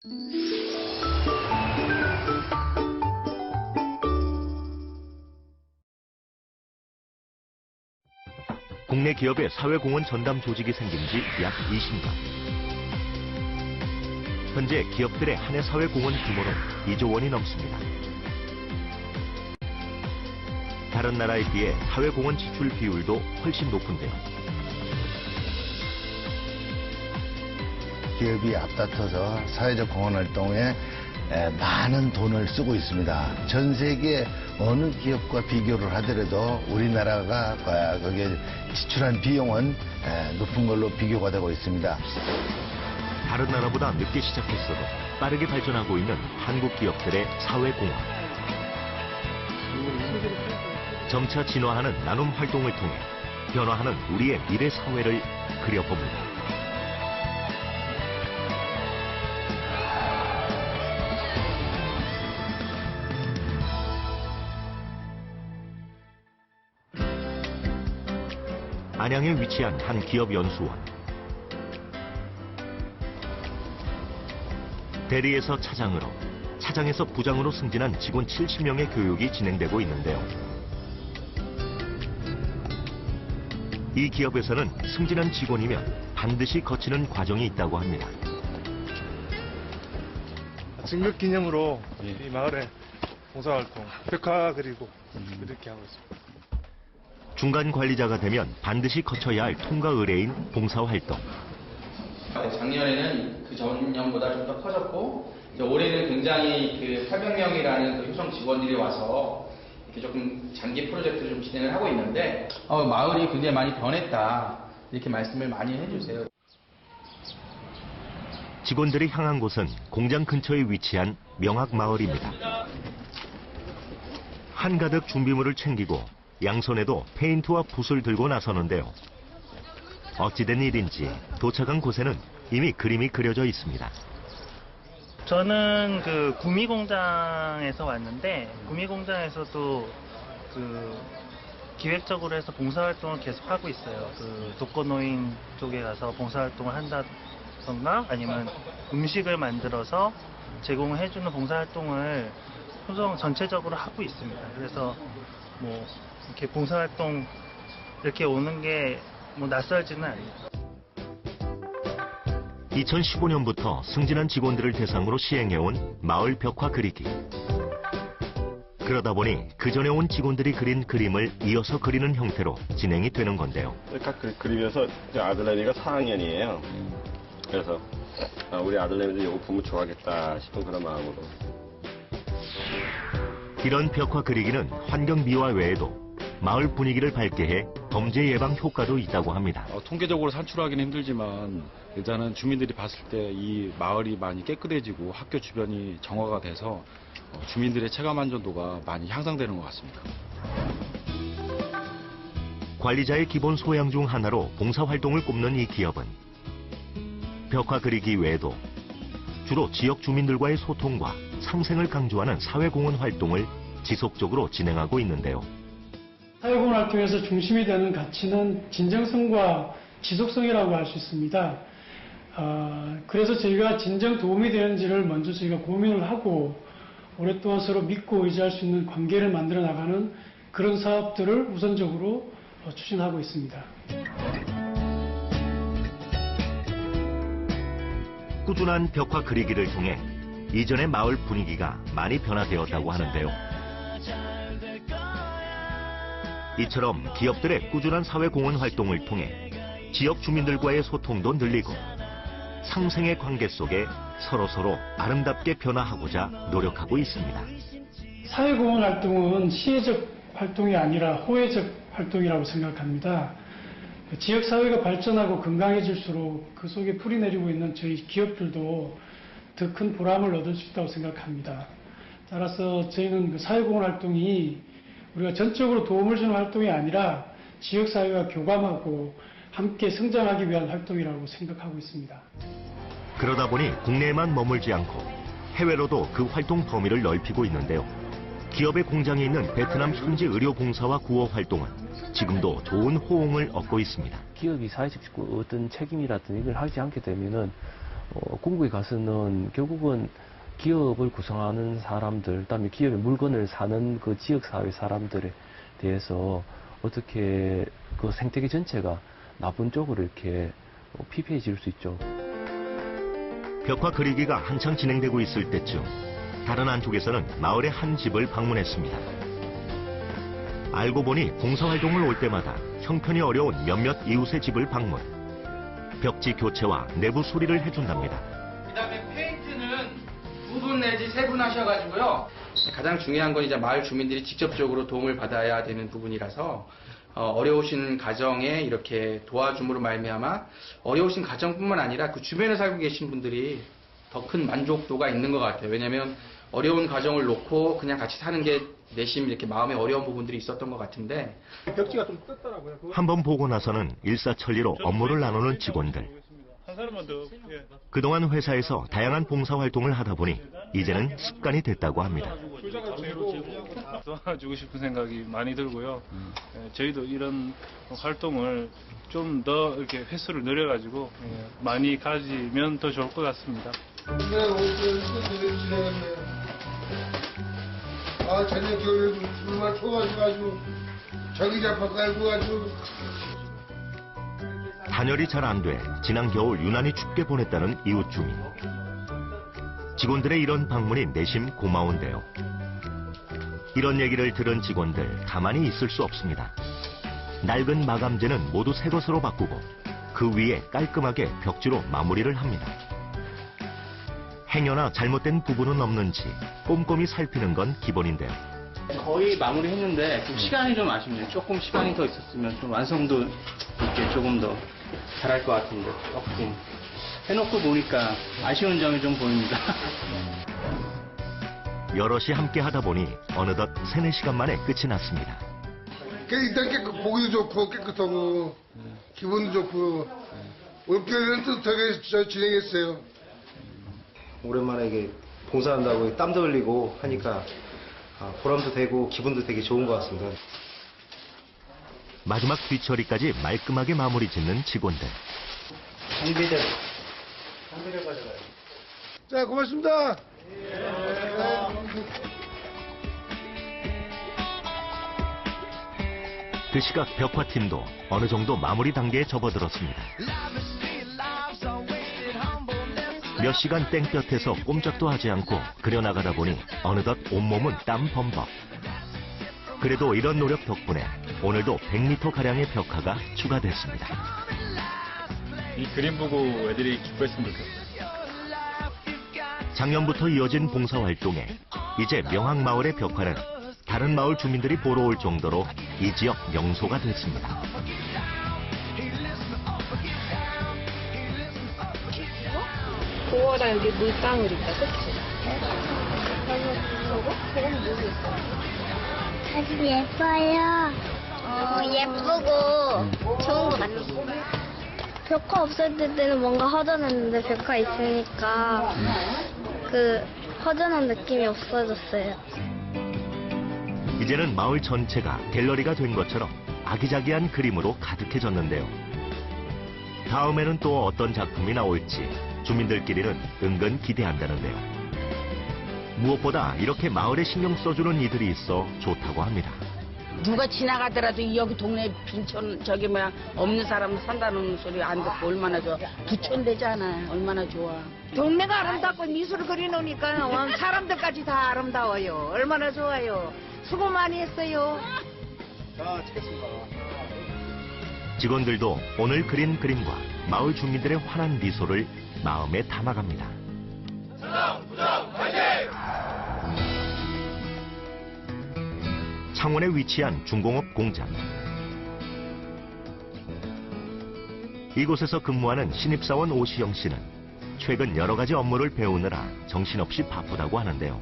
국내 기업의 사회공헌 전담 조직이 생긴 지 약 20년. 현재 기업들의 한 해 사회공헌 규모는 2조 원이 넘습니다. 다른 나라에 비해 사회공헌 지출 비율도 훨씬 높은데요. 기업이 앞다퉈서 사회적 공헌 활동에 많은 돈을 쓰고 있습니다. 전 세계 어느 기업과 비교를 하더라도 우리나라가 거기에 지출한 비용은 높은 걸로 비교가 되고 있습니다. 다른 나라보다 늦게 시작했어도 빠르게 발전하고 있는 한국 기업들의 사회공헌. 점차 진화하는 나눔 활동을 통해 변화하는 우리의 미래 사회를 그려봅니다. 안양에 위치한 한 기업 연수원. 대리에서 차장으로, 차장에서 부장으로 승진한 직원 70명의 교육이 진행되고 있는데요. 이 기업에서는 승진한 직원이면 반드시 거치는 과정이 있다고 합니다. 증명 기념으로 이 마을에 봉사활동, 벽화 그리고 이렇게 하고 있습니다. 중간 관리자가 되면 반드시 거쳐야 할 통과 의뢰인 봉사활동. 작년에는 그 전년보다 좀 더 커졌고, 이제 올해는 굉장히 그 800명이라는 그 효성 직원들이 와서 이렇게 조금 장기 프로젝트를 좀 진행을 하고 있는데, 마을이 굉장히 많이 변했다, 이렇게 말씀을 많이 해주세요. 직원들이 향한 곳은 공장 근처에 위치한 명학마을입니다. 한가득 준비물을 챙기고 양손에도 페인트와 붓을 들고 나서는데요. 어찌된 일인지 도착한 곳에는 이미 그림이 그려져 있습니다. 저는 그 구미공장에서 왔는데, 구미공장에서도 그 기획적으로 해서 봉사활동을 계속 하고 있어요. 그 독거노인 쪽에 가서 봉사활동을 한다던가 아니면 음식을 만들어서 제공해주는 봉사활동을 효성 전체적으로 하고 있습니다. 그래서 뭐 이렇게 봉사활동 이렇게 오는 게 뭐 낯설지는 않아요. 2015년부터 승진한 직원들을 대상으로 시행해온 마을 벽화 그리기. 그러다 보니 그 전에 온 직원들이 그린 그림을 이어서 그리는 형태로 진행이 되는 건데요. 각 그리면서 아들내미가 4학년이에요. 그래서 우리 아들내미도 이거 보면 좋아하겠다 싶은 그런 마음으로. 이런 벽화 그리기는 환경 미화 외에도 마을 분위기를 밝게 해 범죄 예방 효과도 있다고 합니다. 통계적으로 산출하기는 힘들지만 일단은 주민들이 봤을 때 이 마을이 많이 깨끗해지고 학교 주변이 정화가 돼서 주민들의 체감 안전도가 많이 향상되는 것 같습니다. 관리자의 기본 소양 중 하나로 봉사활동을 꼽는 이 기업은 벽화 그리기 외에도 주로 지역 주민들과의 소통과 상생을 강조하는 사회공헌 활동을 지속적으로 진행하고 있는데요. 사회공헌 활동에서 중심이 되는 가치는 진정성과 지속성이라고 할 수 있습니다. 그래서 저희가 진정 도움이 되는지를 먼저 저희가 고민을 하고 오랫동안 서로 믿고 의지할 수 있는 관계를 만들어 나가는 그런 사업들을 우선적으로 추진하고 있습니다. 꾸준한 벽화 그리기를 통해 이전의 마을 분위기가 많이 변화되었다고 하는데요. 이처럼 기업들의 꾸준한 사회공헌 활동을 통해 지역 주민들과의 소통도 늘리고 상생의 관계 속에 서로서로 아름답게 변화하고자 노력하고 있습니다. 사회공헌 활동은 시혜적 활동이 아니라 호혜적 활동이라고 생각합니다. 지역사회가 발전하고 건강해질수록 그 속에 풀이 내리고 있는 저희 기업들도 더 큰 보람을 얻을 수 있다고 생각합니다. 따라서 저희는 그 사회공헌 활동이 우리가 전적으로 도움을 주는 활동이 아니라 지역사회와 교감하고 함께 성장하기 위한 활동이라고 생각하고 있습니다. 그러다 보니 국내에만 머물지 않고 해외로도 그 활동 범위를 넓히고 있는데요. 기업의 공장에 있는 베트남 현지 의료봉사와 구호 활동은 지금도 좋은 호응을 얻고 있습니다. 기업이 사회적 어떤 책임이라든 이걸 하지 않게 되면은 궁극에 가서는 결국은 기업을 구성하는 사람들, 그다음에 기업의 물건을 사는 그 지역사회 사람들에 대해서 어떻게 그 생태계 전체가 나쁜 쪽으로 이렇게 피폐해질 수 있죠. 벽화 그리기가 한창 진행되고 있을 때쯤 다른 한쪽에서는 마을의 한 집을 방문했습니다. 알고 보니 봉사활동을 올 때마다 형편이 어려운 몇몇 이웃의 집을 방문. 벽지 교체와 내부 수리를 해준답니다. 그다음에 페인트는 2분 내지 3분 하셔가지고요. 가장 중요한 건 이제 마을 주민들이 직접적으로 도움을 받아야 되는 부분이라서 어려우신 가정에 이렇게 도와줌으로 말미암아 어려우신 가정뿐만 아니라 그 주변에 살고 계신 분들이 더 큰 만족도가 있는 것 같아요. 왜냐하면 어려운 가정을 놓고 그냥 같이 사는 게 내심 이렇게 마음에 어려운 부분들이 있었던 것 같은데 벽지가 좀 떴더라고요. 한번 보고 나서는 일사천리로 업무를 나누는 직원들. 한 사람만 더. 예. 그동안 회사에서 다양한 봉사활동을 하다 보니 이제는 습관이 됐다고 합니다. 도와주고 싶은 생각이 많이 들고요. 저희도 이런 활동을 좀 더 이렇게 횟수를 늘려가지고 많이 가지면 더 좋을 것 같습니다. 아, 작년 겨울에도 정말 추워가지고 저기 잡아 깔고 가지고. 단열이 잘 안 돼 지난 겨울 유난히 춥게 보냈다는 이웃 주민. 직원들의 이런 방문이 내심 고마운데요. 이런 얘기를 들은 직원들 가만히 있을 수 없습니다. 낡은 마감재는 모두 새 것으로 바꾸고 그 위에 깔끔하게 벽지로 마무리를 합니다. 행여나 잘못된 부분은 없는지 꼼꼼히 살피는 건 기본인데요. 거의 마무리했는데 좀 시간이 좀 아쉽네요. 조금 시간이 더 있었으면 좀 완성도 있게 조금 더 잘할 것 같은데 조금 해놓고 보니까 아쉬운 점이 좀 보입니다. 여럿이 함께 하다 보니 어느덧 3-4시간 만에 끝이 났습니다. 일단 보기도 좋고 깨끗하고 기분도 좋고 올겨울은 뜨뜻하게 진행했어요. 오랜만에 이게 봉사한다고 땀도 흘리고 하니까 보람도 되고 기분도 되게 좋은 것 같습니다. 마지막 뒤처리까지 말끔하게 마무리 짓는 직원들. 장비를 가져가요. 자, 고맙습니다. 그 시각 벽화팀도 어느 정도 마무리 단계에 접어들었습니다. 몇 시간 땡볕에서 꼼짝도 하지 않고 그려나가다 보니 어느덧 온몸은 땀 범벅. 그래도 이런 노력 덕분에 오늘도 100m가량의 벽화가 추가됐습니다. 이 그림 보고 애들이 기뻐했으면 좋겠어요. 작년부터 이어진 봉사활동에 이제 명항마을의 벽화는 다른 마을 주민들이 보러 올 정도로 이 지역 명소가 됐습니다. 고어랑 여기 물방울 있다, 그치? 저건 모르겠어. 아주 예뻐요. 예쁘고 좋은 것 같아요. 벽화 없을 때는 뭔가 허전했는데 벽화 있으니까 그 허전한 느낌이 없어졌어요. 이제는 마을 전체가 갤러리가 된 것처럼 아기자기한 그림으로 가득해졌는데요. 다음에는 또 어떤 작품이 나올지 주민들끼리는 은근 기대한다는데요. 무엇보다 이렇게 마을에 신경 써주는 이들이 있어 좋다고 합니다. 누가 지나가더라도 여기 동네 빈촌 없는 사람 산다는 소리 안 듣고 얼마나 좋아. 부촌되잖아. 얼마나 좋아. 동네가 아름답고 미술을 그려놓으니까 사람들까지 다 아름다워요. 얼마나 좋아요. 수고 많이 했어요. 자, 찍겠습니다. 직원들도 오늘 그린 그림과 마을 주민들의 환한 미소를 마음에 담아갑니다. 창원에 위치한 중공업 공장. 이곳에서 근무하는 신입사원 오시영 씨는 최근 여러 가지 업무를 배우느라 정신없이 바쁘다고 하는데요.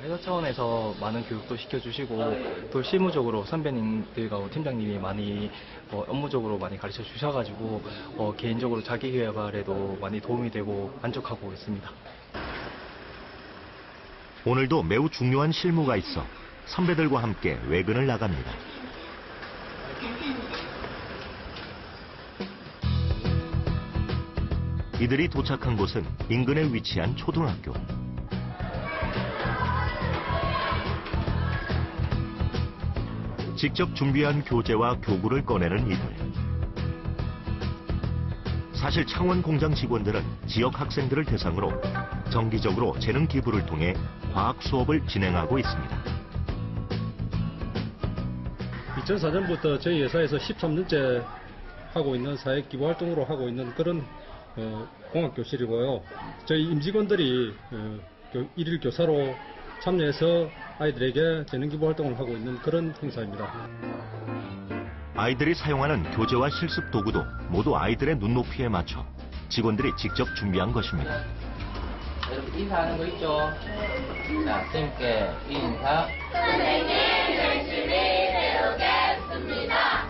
회사 차원에서 많은 교육도 시켜주시고 또 실무적으로 선배님들과 팀장님이 많이 업무적으로 많이 가르쳐 주셔가지고 개인적으로 자기 개발에도 많이 도움이 되고 만족하고 있습니다. 오늘도 매우 중요한 실무가 있어 선배들과 함께 외근을 나갑니다. 이들이 도착한 곳은 인근에 위치한 초등학교. 직접 준비한 교재와 교구를 꺼내는 이들. 사실 창원 공장 직원들은 지역 학생들을 대상으로 정기적으로 재능 기부를 통해 과학 수업을 진행하고 있습니다. 2004년부터 저희 회사에서 13년째 하고 있는 사회 기부 활동으로 하고 있는 그런 공학교실이고요. 저희 임직원들이 일일 교사로 참여해서 아이들에게 재능 기부 활동을 하고 있는 그런 행사입니다. 아이들이 사용하는 교재와 실습 도구도 모두 아이들의 눈높이에 맞춰 직원들이 직접 준비한 것입니다. 여러분 인사하는 거 있죠? 자, 선생님께 인사. 선생님 열심히 배우겠습니다.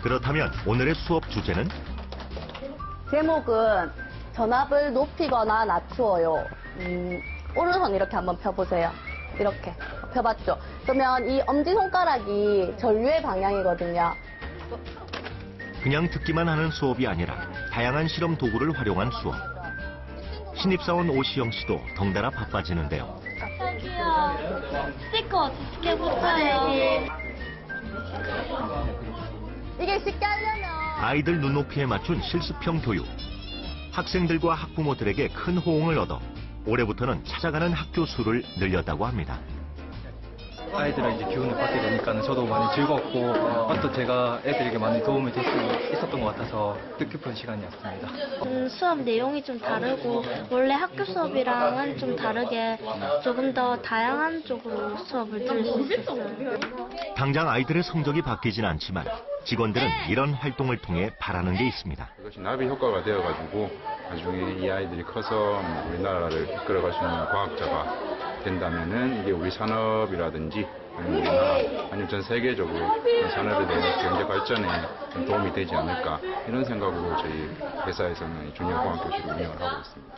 그렇다면 오늘의 수업 주제는? 제목은 전압을 높이거나 낮추어요. 오른손 이렇게 한번 펴보세요. 이렇게 펴봤죠? 그러면 이 엄지손가락이 전류의 방향이거든요. 그냥 듣기만 하는 수업이 아니라 다양한 실험 도구를 활용한 수업. 신입사원 오시영 씨도 덩달아 바빠지는데요. 저기요, 스티커 어떻게 붙여요? 이게 쉽게 하려면 아이들 눈높이에 맞춘 실습형 교육. 학생들과 학부모들에게 큰 호응을 얻어 올해부터는 찾아가는 학교 수를 늘렸다고 합니다. 아이들의 이제 기운을 받게 되니까 저도 많이 즐겁고 또 제가 애들에게 많이 도움이 될 수 있었던 것 같아서 뜻깊은 시간이었습니다. 수업 내용이 좀 다르고 원래 학교 수업이랑은 좀 다르게 조금 더 다양한 쪽으로 수업을 들을 수 있었어요. 당장 아이들의 성적이 바뀌진 않지만 직원들은 이런 활동을 통해 바라는 게 있습니다. 이것이 나비 효과가 되어가지고 나중에 이 아이들이 커서 우리나라를 이끌어갈 수 있는 과학자가 된다면은 이게 우리 산업이라든지 아니면 전 세계적으로 산업에 대한 경제 발전에 좀 도움이 되지 않을까 이런 생각으로 저희 회사에서는 주니어 공학교실을 운영을 하고 있습니다.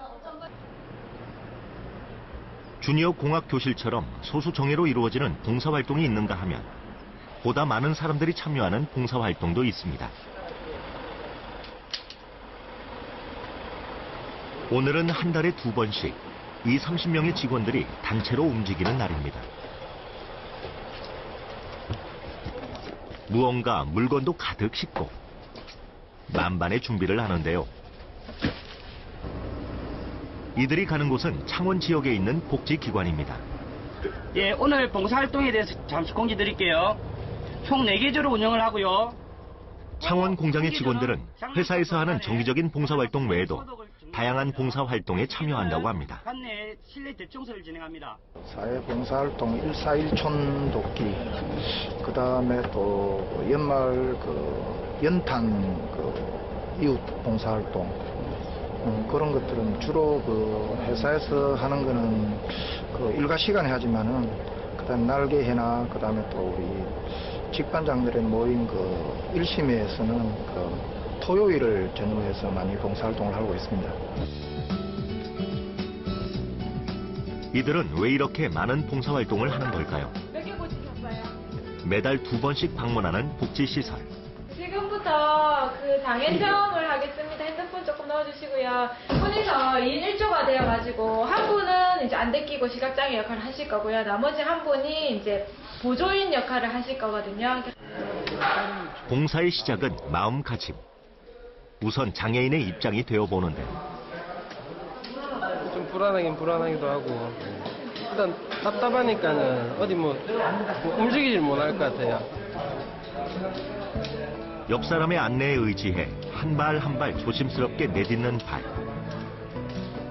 주니어 공학교실처럼 소수 정예로 이루어지는 봉사활동이 있는가 하면 보다 많은 사람들이 참여하는 봉사활동도 있습니다. 오늘은 한 달에 2번씩 30명의 직원들이 단체로 움직이는 날입니다. 무언가 물건도 가득 싣고 만반의 준비를 하는데요. 이들이 가는 곳은 창원 지역에 있는 복지기관입니다. 예, 오늘 봉사활동에 대해서 잠시 공지 드릴게요. 총 4계절로 운영을 하고요. 창원 공장의 직원들은 회사에서 하는 정기적인 봉사활동 외에도 다양한 봉사활동에 참여한다고 합니다. 관내 실내 대청소를 진행합니다. 사회봉사활동 141촌 돕기, 그 다음에 또 연말 연탄 이웃 봉사활동, 그런 것들은 주로 회사에서 하는 거는 일과 시간에 하지만은 그다음 날개해나 그다음에 또 우리 직반장들의 모인 일심회에서는 토요일을 전후해서 많이 봉사활동을 하고 있습니다. 이들은 왜 이렇게 많은 봉사활동을 하는 걸까요? 몇 개 고치셨어요? 매달 2번씩 방문하는 복지시설. 지금부터 장애 체험을 하겠습니다. 핸드폰 조금 넣어주시고요. 분이서 2인 1조가 되어가지고 한 분은 이제 안 데끼고 시각장애 역할을 하실 거고요. 나머지 한 분이 이제 보조인 역할을 하실 거거든요. 봉사의 시작은 마음가짐. 우선 장애인의 입장이 되어보는데 좀 불안하긴 불안하기도 하고 일단 답답하니까는 어디 움직이질 못할 것 같아요. 옆 사람의 안내에 의지해 한 발 한 발 조심스럽게 내딛는 발.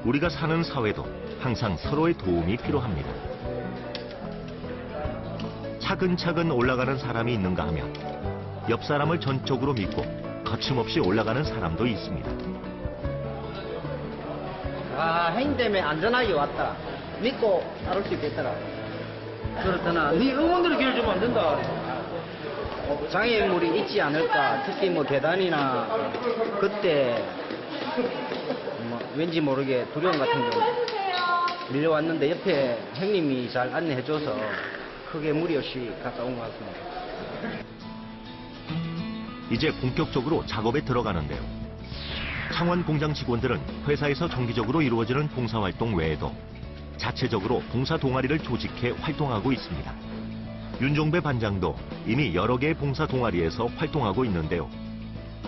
우리가 사는 사회도 항상 서로의 도움이 필요합니다. 차근차근 올라가는 사람이 있는가 하면 옆 사람을 전적으로 믿고 거침없이 올라가는 사람도 있습니다. 형님 때문에 안전하게 왔다. 믿고 따를 수 있겠더라. 그렇다나 네 응원들을 기회를 주면 안 된다. 장애물이 있지 않을까. 특히 계단이나 그때 왠지 모르게 두려움 같은 거 밀려왔는데 옆에 형님이 잘 안내해줘서 크게 무리 없이 갔다 온 것 같습니다. 이제 본격적으로 작업에 들어가는데요. 창원 공장 직원들은 회사에서 정기적으로 이루어지는 봉사활동 외에도 자체적으로 봉사 동아리를 조직해 활동하고 있습니다. 윤종배 반장도 이미 여러 개의 봉사 동아리에서 활동하고 있는데요.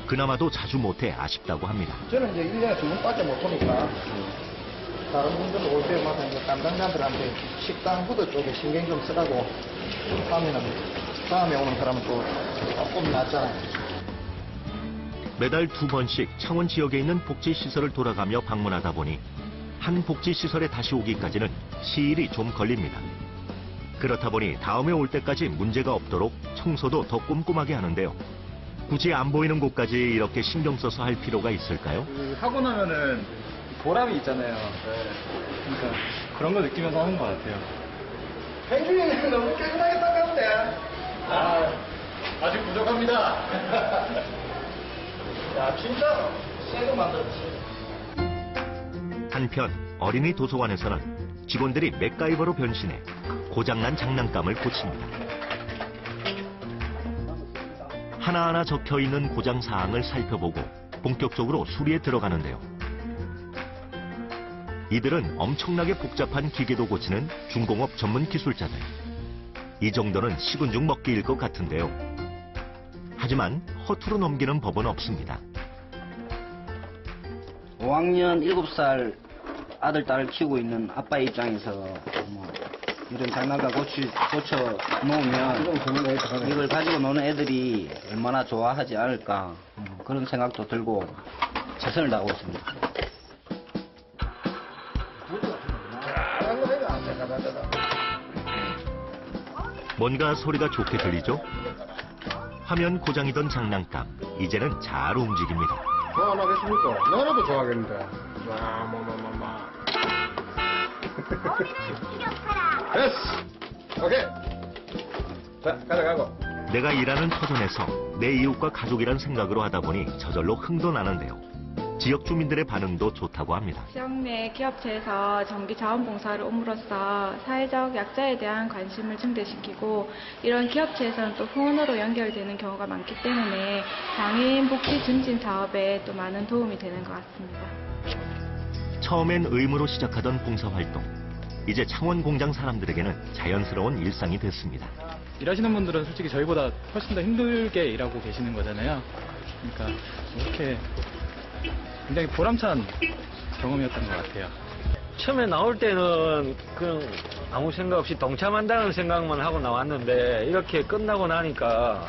그나마도 자주 못해 아쉽다고 합니다. 저는 이제 1년에 2번밖에 못 오니까 다른 분들 올 때마다 이제 담당자들한테 식당 후드 쪽에 신경 좀 쓰라고 다음에 오는 사람은 또 조금 낫잖아요. 매달 2번씩 창원 지역에 있는 복지시설을 돌아가며 방문하다 보니 한 복지시설에 다시 오기까지는 시일이 좀 걸립니다. 그렇다 보니 다음에 올 때까지 문제가 없도록 청소도 더 꼼꼼하게 하는데요. 굳이 안 보이는 곳까지 이렇게 신경 써서 할 필요가 있을까요? 하고 나면은 보람이 있잖아요. 그러니까 그런 거 느끼면서 하는 것 같아요. 행주이는 너무 깨끗하게 닦았는데. 아직 부족합니다. 야, 진짜 새거 만들었어. 한편 어린이 도서관에서는 직원들이 맥가이버로 변신해 고장난 장난감을 고칩니다. 하나하나 적혀있는 고장 사항을 살펴보고 본격적으로 수리에 들어가는데요. 이들은 엄청나게 복잡한 기계도 고치는 중공업 전문 기술자들. 이 정도는 식은 죽 먹기일 것 같은데요. 하지만 허투루 넘기는 법은 없습니다. 5학년 7살 아들, 딸을 키우고 있는 아빠 입장에서 뭐 이런 장난감 고쳐 놓으면 이걸 가지고 노는 애들이 얼마나 좋아하지 않을까 그런 생각도 들고 최선을 다하고 있습니다. 뭔가 소리가 좋게 들리죠? 화면 고장이던 장난감, 이제는 잘 움직입니다. 좋아 안 하겠습니까? 너라도 좋아하겠는데. 됐어! 오케이! 자, 가져가고. 내가 일하는 터전에서 내 이웃과 가족이란 생각으로 하다 보니 저절로 흥도 나는데요. 지역 주민들의 반응도 좋다고 합니다. 지역 내 기업체에서 정기 자원봉사를 옴으로써 사회적 약자에 대한 관심을 증대시키고 이런 기업체에서는 또 후원으로 연결되는 경우가 많기 때문에 장애인 복지 증진 사업에 또 많은 도움이 되는 것 같습니다. 처음엔 의무로 시작하던 봉사활동. 이제 창원 공장 사람들에게는 자연스러운 일상이 됐습니다. 일하시는 분들은 솔직히 저희보다 훨씬 더 힘들게 일하고 계시는 거잖아요. 그러니까 이렇게 굉장히 보람찬 경험이었던 것 같아요. 처음에 나올 때는 그냥 아무 생각 없이 동참한다는 생각만 하고 나왔는데 이렇게 끝나고 나니까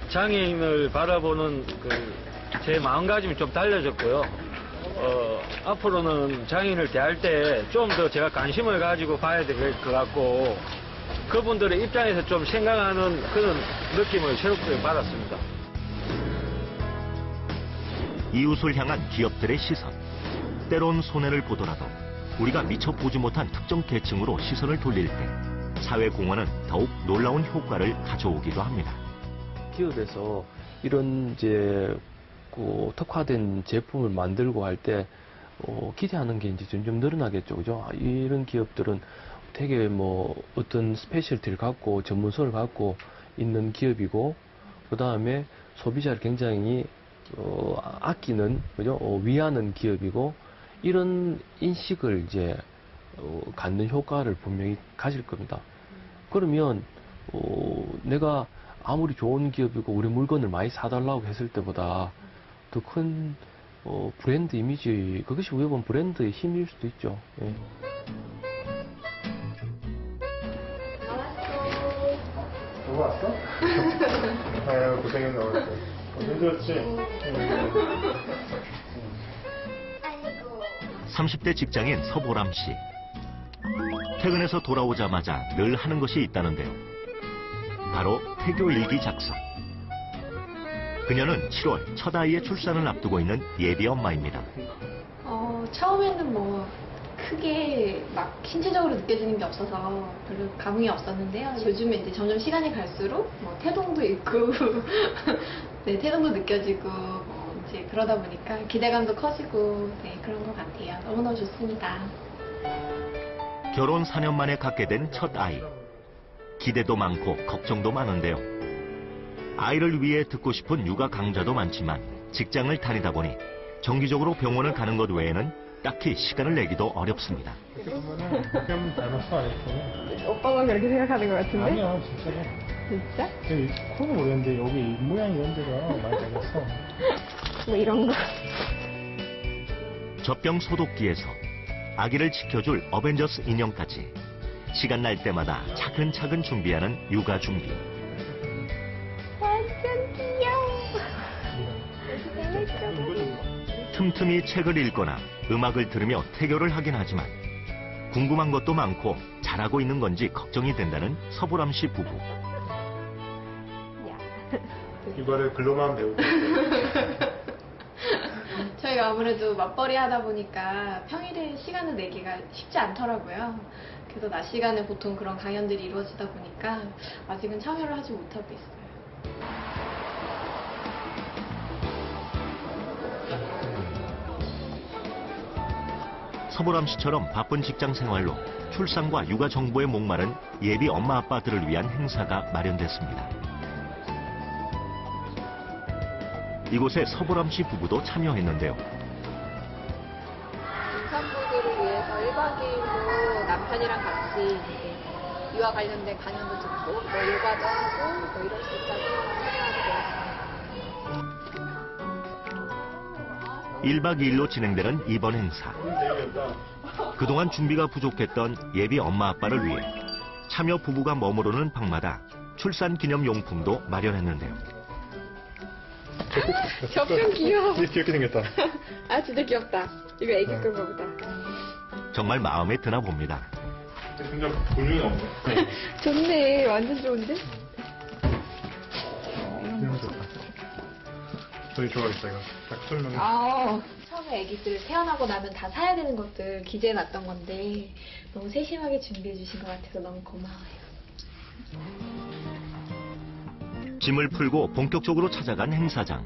장애인을 바라보는 제 마음가짐이 좀 달라졌고요. 앞으로는 장애인을 대할 때 좀 더 제가 관심을 가지고 봐야 될 것 같고 그분들의 입장에서 좀 생각하는 그런 느낌을 새롭게 받았습니다. 이웃을 향한 기업들의 시선. 때론 손해를 보더라도 우리가 미처 보지 못한 특정 계층으로 시선을 돌릴 때 사회공헌은 더욱 놀라운 효과를 가져오기도 합니다. 기업에서 이런 이제 특화된 제품을 만들고 할 때 기대하는 게 이제 점점 늘어나겠죠, 그죠? 이런 기업들은 되게 어떤 스페셜티를 갖고 전문성을 갖고 있는 기업이고, 그 다음에 소비자를 굉장히 아끼는, 그죠? 위하는 기업이고, 이런 인식을 이제 갖는 효과를 분명히 가질 겁니다. 그러면 내가 아무리 좋은 기업이고 우리 물건을 많이 사달라고 했을 때보다 더 큰 브랜드 이미지, 그것이 어떻게 보면 브랜드의 힘일 수도 있죠. 예. 누구 왔어? 아유, 고생했네, 오늘. 힘들었지? 30대 직장인 서보람 씨. 퇴근해서 돌아오자마자 늘 하는 것이 있다는데요. 바로 태교 일기 작성. 그녀는 7월 첫 아이의 출산을 앞두고 있는 예비 엄마입니다. 처음에는 크게 막 신체적으로 느껴지는 게 없어서 별로 감흥이 없었는데요. 요즘에 이제 점점 시간이 갈수록 태동도 있고, 네, 태동도 느껴지고, 이제 그러다 보니까 기대감도 커지고, 네, 그런 것 같아요. 너무너무 좋습니다. 결혼 4년 만에 갖게 된 첫 아이. 기대도 많고 걱정도 많은데요. 아이를 위해 듣고 싶은 육아 강좌도 많지만 직장을 다니다 보니 정기적으로 병원을 가는 것 외에는 딱히 시간을 내기도 어렵습니다. 오빠만 그렇게 생각하는 것 같은데? 아니야, 진짜로. 진짜? 코는 모르겠는데 여기 입 모양 이런 데가 많이 달렸어. 뭐 이런 거. 젖병 소독기에서 아기를 지켜줄 어벤져스 인형까지 시간 날 때마다 차근차근 준비하는 육아 준비. 완전 귀여워. 틈틈이 책을 읽거나 음악을 들으며 태교를 하긴 하지만 궁금한 것도 많고 잘하고 있는 건지 걱정이 된다는 서보람 씨 부부. 이거를 글로만 배우고 저희가 아무래도 맞벌이 하다 보니까 평일에 시간을 내기가 쉽지 않더라고요. 그래서 낮 시간에 보통 그런 강연들이 이루어지다 보니까 아직은 참여를 하지 못하고 있어요. 서보람 씨처럼 바쁜 직장 생활로 출산과 육아 정보에 목마른 예비 엄마 아빠들을 위한 행사가 마련됐습니다. 이곳에 서보람 씨 부부도 참여했는데요. 임산부들을 위해서 1박 2일로 남편이랑 같이 이제 유아 관련된 강연도 듣고 뭐 요가도 하고 뭐 이런 식까지 참여하게 되었습니다. 1박 2일로 진행되는 이번 행사. 그동안 준비가 부족했던 예비 엄마 아빠를 위해 참여 부부가 머무르는 방마다 출산 기념 용품도 마련했는데요. 젖병 귀여워. 귀엽게 생겼다. 아 진짜 귀엽다. 이거 애기 건가 보다. 정말 마음에 드나 봅니다. 진짜 볼륨이 없네. 좋네. 완전 좋은데? 너무 좋다. 저희 좋아하겠다 이거. 딱 설명해. 처음에 아기들 태어나고 나면 다 사야 되는 것들 기재해 놨던 건데 너무 세심하게 준비해 주신 것 같아서 너무 고마워요. 짐을 풀고 본격적으로 찾아간 행사장.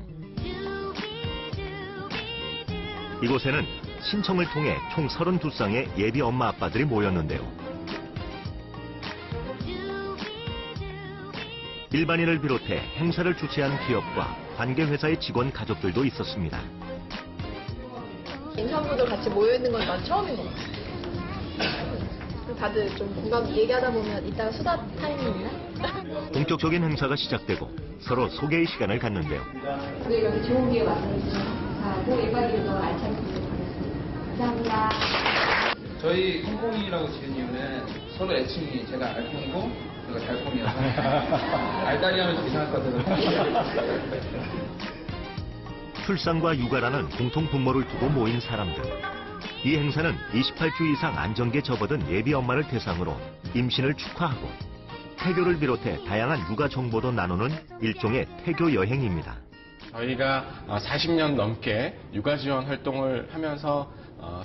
이곳에는 신청을 통해 총 32쌍의 예비 엄마 아빠들이 모였는데요. 일반인을 비롯해 행사를 주최한 기업과 관계회사의 직원 가족들도 있었습니다. 임산부들 같이 모여있는 건 난 처음인 것 같아요. 다들 좀 공감 얘기하다 보면 이따가 수다 타임이 있나? 본격적인 행사가 시작되고 서로 소개의 시간을 갖는데요. 저희가 이렇게 좋은 기회 만들어주셔서 감사하고 1박 2일 너무 알차게 보내도록 하겠습니다. 감사합니다. 저희 콩콩이라고 지은 이유는 서로 애칭이 제가 알콩이고 제가 달콩이라서 알다리 하면 좀 이상하거든요. 출산과 육아라는 공통 분모를 두고 모인 사람들. 이 행사는 28주 이상 안정기에 접어든 예비 엄마를 대상으로 임신을 축하하고 태교를 비롯해 다양한 육아 정보도 나누는 일종의 태교 여행입니다. 저희가 40년 넘게 육아 지원 활동을 하면서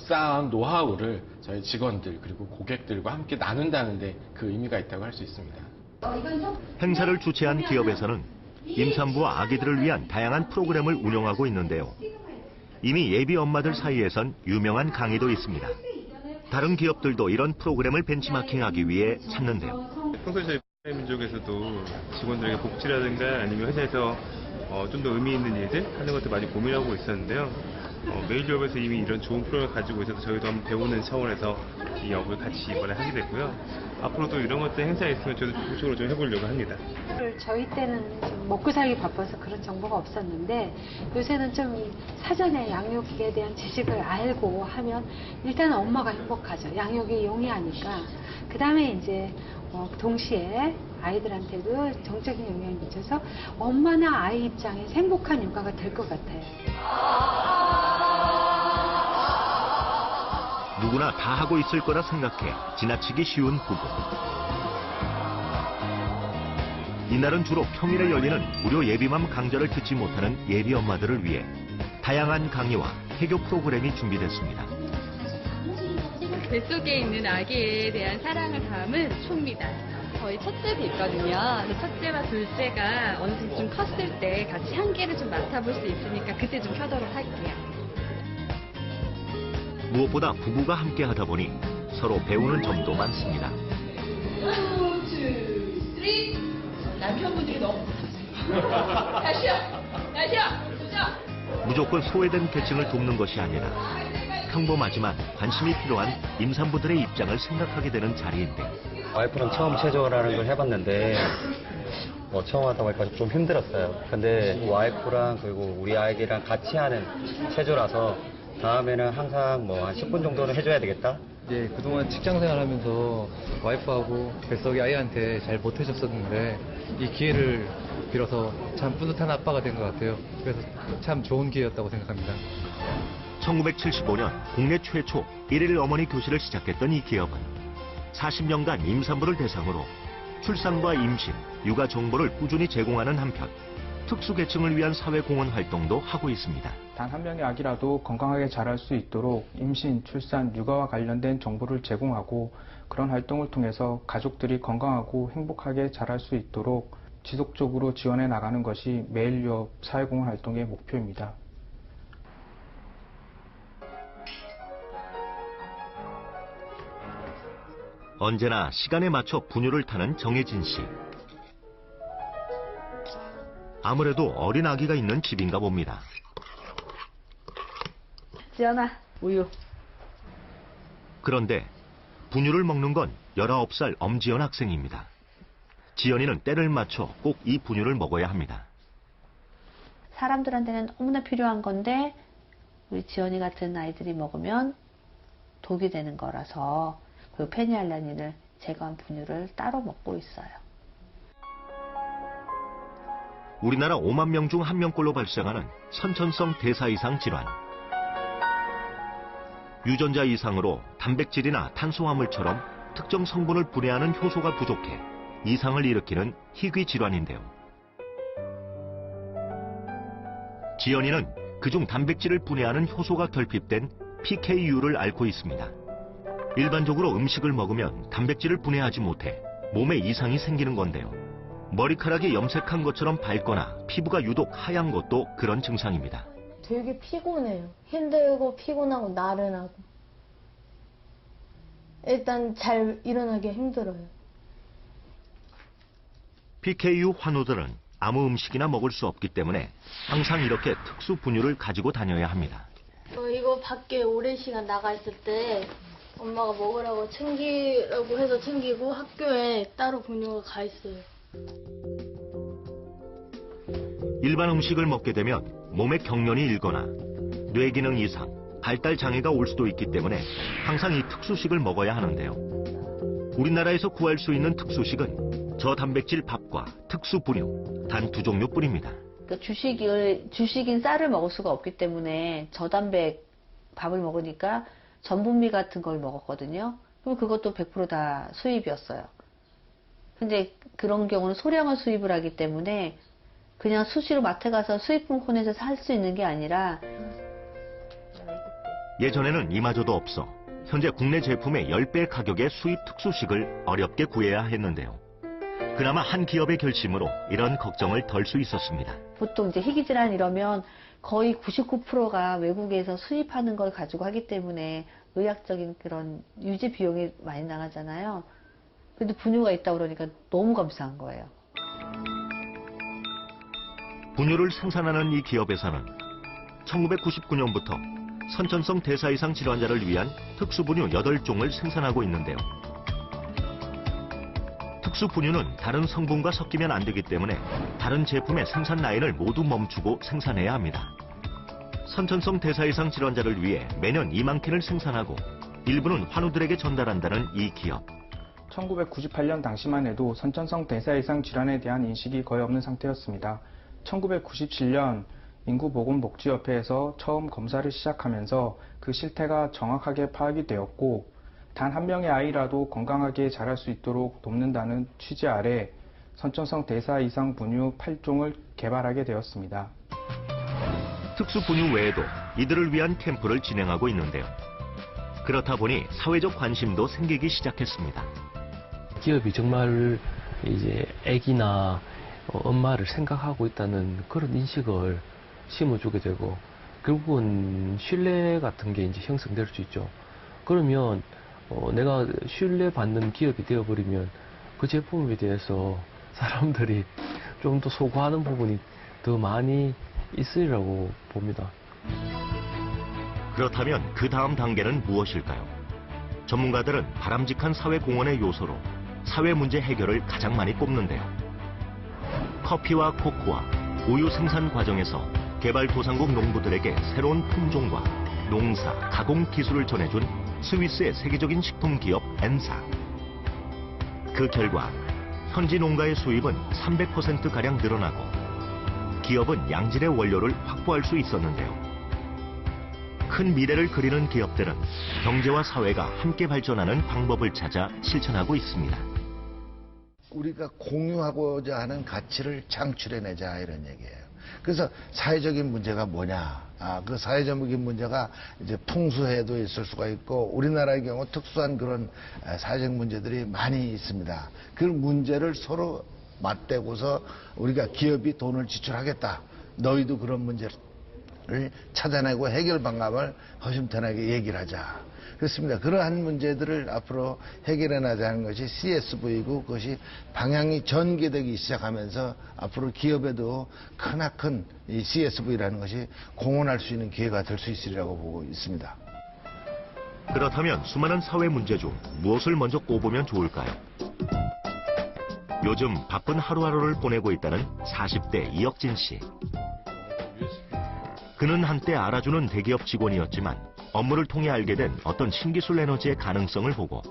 쌓아온 노하우를 저희 직원들 그리고 고객들과 함께 나눈다는 데 그 의미가 있다고 할 수 있습니다. 행사를 주최한 기업에서는 임산부와 아기들을 위한 다양한 프로그램을 운영하고 있는데요. 이미 예비 엄마들 사이에선 유명한 강의도 있습니다. 다른 기업들도 이런 프로그램을 벤치마킹하기 위해 찾는데요. 평소에 저희 민족에서도 직원들에게 복지라든가 아니면 회사에서 좀 더 의미 있는 일들 하는 것도 많이 고민하고 있었는데요. 메이저업에서 이미 이런 좋은 프로그램을 가지고 있어서 저희도 한번 배우는 차원에서 이 업을 같이 이번에 하게 됐고요. 앞으로도 이런 것들 행사에 있으면 저도 적극적으로 좀 해보려고 합니다. 저희 때는 좀 먹고 살기 바빠서 그런 정보가 없었는데 요새는 좀 사전에 양육에 대한 지식을 알고 하면 일단 엄마가 행복하죠. 양육이 용이하니까. 그 다음에 이제 동시에 아이들한테도 정적인 영향을 미쳐서 엄마나 아이 입장에 행복한 육아가 될 것 같아요. 누구나 다 하고 있을 거라 생각해 지나치기 쉬운 부부. 이날은 주로 평일에 열리는 무료 예비맘 강좌를 듣지 못하는 예비 엄마들을 위해 다양한 강의와 태교 프로그램이 준비됐습니다. 뱃속에 있는 아기에 대한 사랑을 담은 쇼입니다. 저희 첫째도 있거든요. 첫째와 둘째가 어느 정도 좀 컸을 때 같이 향기를 좀 맡아볼 수 있으니까 그때 좀 켜도록 할게요. 무엇보다 부부가 함께 하다 보니 서로 배우는 점도 많습니다. 1, 2, 3. 남편분들이 너무 못하세요. 다시요. 시작. 무조건 소외된 계층을 돕는 것이 아니라 평범하지만 관심이 필요한 임산부들의 입장을 생각하게 되는 자리인데 와이프는 처음 체조라는 걸 해봤는데 처음 하다 보니까 좀 힘들었어요. 근데 와이프랑 그리고 우리 아이들이랑 같이 하는 체조라서 다음에는 항상 한 10분 정도는 해줘야 되겠다. 이제 그동안 직장 생활하면서 와이프하고 뱃속의 아이한테 잘 못해줬었는데 이 기회를 빌어서 참 뿌듯한 아빠가 된 것 같아요. 그래서 참 좋은 기회였다고 생각합니다. 1975년 국내 최초 1일 어머니 교실을 시작했던 이 기업은 40년간 임산부를 대상으로 출산과 임신, 육아 정보를 꾸준히 제공하는 한편 특수계층을 위한 사회공헌 활동도 하고 있습니다. 단 한 명의 아기라도 건강하게 자랄 수 있도록 임신, 출산, 육아와 관련된 정보를 제공하고 그런 활동을 통해서 가족들이 건강하고 행복하게 자랄 수 있도록 지속적으로 지원해 나가는 것이 매일유업 사회공헌 활동의 목표입니다. 언제나 시간에 맞춰 분유를 타는 정혜진 씨. 아무래도 어린 아기가 있는 집인가 봅니다. 지연아, 우유. 그런데 분유를 먹는 건 19살 엄지연 학생입니다. 지연이는 때를 맞춰 꼭 이 분유를 먹어야 합니다. 사람들한테는 너무나 필요한 건데 우리 지연이 같은 아이들이 먹으면 독이 되는 거라서 그 페니알라닌을 제거한 분유를 따로 먹고 있어요. 우리나라 5만 명 중 1명꼴로 발생하는 선천성 대사 이상 질환. 유전자 이상으로 단백질이나 탄수화물처럼 특정 성분을 분해하는 효소가 부족해 이상을 일으키는 희귀 질환인데요. 지연이는 그중 단백질을 분해하는 효소가 결핍된 PKU를 앓고 있습니다. 일반적으로 음식을 먹으면 단백질을 분해하지 못해 몸에 이상이 생기는 건데요. 머리카락이 염색한 것처럼 밝거나 피부가 유독 하얀 것도 그런 증상입니다. 되게 피곤해요. 힘들고 피곤하고 나른하고. 일단 잘 일어나기 힘들어요. PKU 환우들은 아무 음식이나 먹을 수 없기 때문에 항상 이렇게 특수 분유를 가지고 다녀야 합니다. 이거 밖에 오랜 시간 나가 있을 때 엄마가 먹으라고 챙기라고 해서 챙기고 학교에 따로 분유가 가 있어요. 일반 음식을 먹게 되면 몸에 경련이 일거나 뇌기능 이상, 발달 장애가 올 수도 있기 때문에 항상 이 특수식을 먹어야 하는데요. 우리나라에서 구할 수 있는 특수식은 저단백질 밥과 특수 분유 단 2종류뿐입니다. 그러니까 주식인 쌀을 먹을 수가 없기 때문에 저단백 밥을 먹으니까 전분미 같은 걸 먹었거든요. 그럼 그것도 100% 다 수입이었어요. 근데 그런 경우는 소량을 수입을 하기 때문에 그냥 수시로 마트 가서 수입품 코너에서 살 수 있는 게 아니라 예전에는 이마저도 없어 현재 국내 제품의 10배 가격의 수입 특수식을 어렵게 구해야 했는데요. 그나마 한 기업의 결심으로 이런 걱정을 덜 수 있었습니다. 보통 이제 희귀질환 이러면 거의 99%가 외국에서 수입하는 걸 가지고 하기 때문에 의학적인 그런 유지 비용이 많이 나가잖아요. 근데 분유가 있다고 그러니까 너무 감사한 거예요. 분유를 생산하는 이 기업에서는 1999년부터 선천성 대사 이상 질환자를 위한 특수분유 8종을 생산하고 있는데요. 특수분유는 다른 성분과 섞이면 안 되기 때문에 다른 제품의 생산 라인을 모두 멈추고 생산해야 합니다. 선천성 대사 이상 질환자를 위해 매년 2만 캔을 생산하고 일부는 환우들에게 전달한다는 이 기업. 1998년 당시만 해도 선천성 대사 이상 질환에 대한 인식이 거의 없는 상태였습니다. 1997년 인구보건복지협회에서 처음 검사를 시작하면서 그 실태가 정확하게 파악이 되었고 단 한 명의 아이라도 건강하게 자랄 수 있도록 돕는다는 취지 아래 선천성 대사 이상 분유 8종을 개발하게 되었습니다. 특수분유 외에도 이들을 위한 캠프를 진행하고 있는데요. 그렇다 보니 사회적 관심도 생기기 시작했습니다. 기업이 정말 이제 아기나 엄마를 생각하고 있다는 그런 인식을 심어주게 되고 결국은 신뢰 같은 게 이제 형성될 수 있죠. 그러면 내가 신뢰받는 기업이 되어버리면 그 제품에 대해서 사람들이 좀 더 소구하는 부분이 더 많이 있으리라고 봅니다. 그렇다면 그 다음 단계는 무엇일까요? 전문가들은 바람직한 사회 공헌의 요소로 사회 문제 해결을 가장 많이 꼽는데요. 커피와 코코아, 우유 생산 과정에서 개발도상국 농부들에게 새로운 품종과 농사, 가공 기술을 전해준 스위스의 세계적인 식품 기업 엔사. 그 결과 현지 농가의 수입은 300%가량 늘어나고 기업은 양질의 원료를 확보할 수 있었는데요. 큰 미래를 그리는 기업들은 경제와 사회가 함께 발전하는 방법을 찾아 실천하고 있습니다. 우리가 공유하고자 하는 가치를 창출해내자 이런 얘기예요. 그래서 사회적인 문제가 뭐냐? 그 사회적인 문제가 이제 풍수해도 있을 수가 있고 우리나라의 경우 특수한 그런 사회적 문제들이 많이 있습니다. 그 문제를 서로 맞대고서 우리가 기업이 돈을 지출하겠다. 너희도 그런 문제를 찾아내고 해결 방법을 허심탄회하게 얘기를 하자. 그렇습니다. 그러한 문제들을 앞으로 해결해 나가는 것이 CSV이고 그것이 방향이 전개되기 시작하면서 앞으로 기업에도 크나큰 이 CSV라는 것이 공헌할 수 있는 기회가 될 수 있으리라고 보고 있습니다. 그렇다면 수많은 사회 문제 중 무엇을 먼저 꼽으면 좋을까요? 요즘 바쁜 하루하루를 보내고 있다는 40대 이혁진 씨. 그는 한때 알아주는 대기업 직원이었지만 업무를 통해 알게 된 어떤 신기술 에너지의 가능성을 보고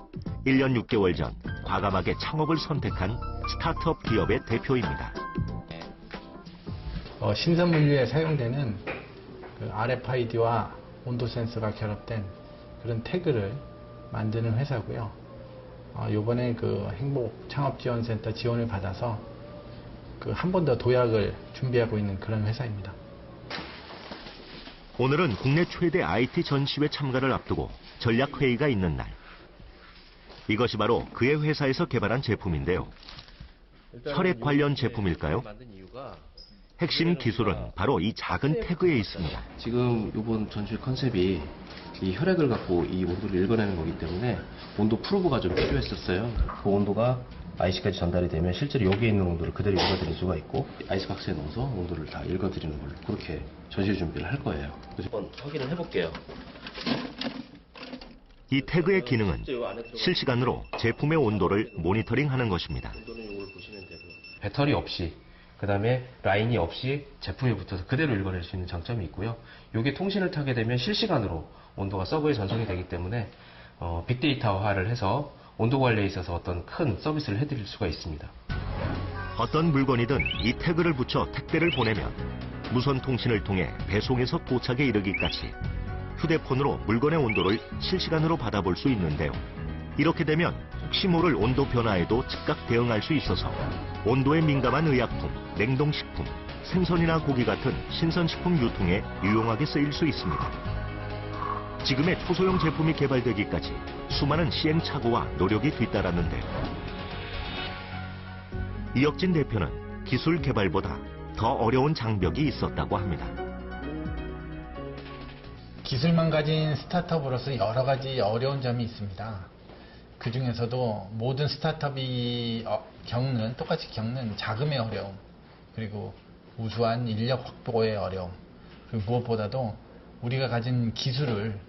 1년 6개월 전 과감하게 창업을 선택한 스타트업 기업의 대표입니다. 신선물류에 사용되는 그 RFID와 온도 센서가 결합된 그런 태그를 만드는 회사고요. 이번에 그 행복 창업지원센터 지원을 받아서 그 한 번 더 도약을 준비하고 있는 그런 회사입니다. 오늘은 국내 최대 IT 전시회 참가를 앞두고 전략회의가 있는 날. 이것이 바로 그의 회사에서 개발한 제품인데요. 혈액 관련 제품일까요? 핵심 기술은 바로 이 작은 태그에 있습니다. 지금 이번 전시회 컨셉이 이 혈액을 갖고 이 온도를 읽어내는 거기 때문에 온도 프로브가 좀 필요했었어요. 그 온도가 IC까지 전달이 되면 실제로 여기에 있는 온도를 그대로 읽어드릴 수가 있고 아이스 박스에 넣어서 온도를 다 읽어드리는 걸로 그렇게 전시 준비를 할 거예요. 그래서 한번 확인을 해볼게요. 이 태그의 기능은 실시간으로 제품의 온도를 모니터링하는 것입니다. 배터리 없이 그 다음에 라인이 없이 제품에 붙어서 그대로 읽어낼 수 있는 장점이 있고요. 이게 통신을 타게 되면 실시간으로 온도가 서버에 전송이 되기 때문에 빅데이터화를 해서 온도 관리에 있어서 어떤 큰 서비스를 해드릴 수가 있습니다. 어떤 물건이든 이 태그를 붙여 택배를 보내면 무선 통신을 통해 배송에서 도착에 이르기까지 휴대폰으로 물건의 온도를 실시간으로 받아볼 수 있는데요. 이렇게 되면 혹시 모를 온도 변화에도 즉각 대응할 수 있어서 온도에 민감한 의약품, 냉동식품, 생선이나 고기 같은 신선식품 유통에 유용하게 쓰일 수 있습니다. 지금의 초소형 제품이 개발되기까지 수많은 시행착오와 노력이 뒤따랐는데요. 이혁진 대표는 기술 개발보다 더 어려운 장벽이 있었다고 합니다. 기술만 가진 스타트업으로서 여러 가지 어려운 점이 있습니다. 그 중에서도 모든 스타트업이 똑같이 겪는 자금의 어려움, 그리고 우수한 인력 확보의 어려움, 그리고 무엇보다도 우리가 가진 기술을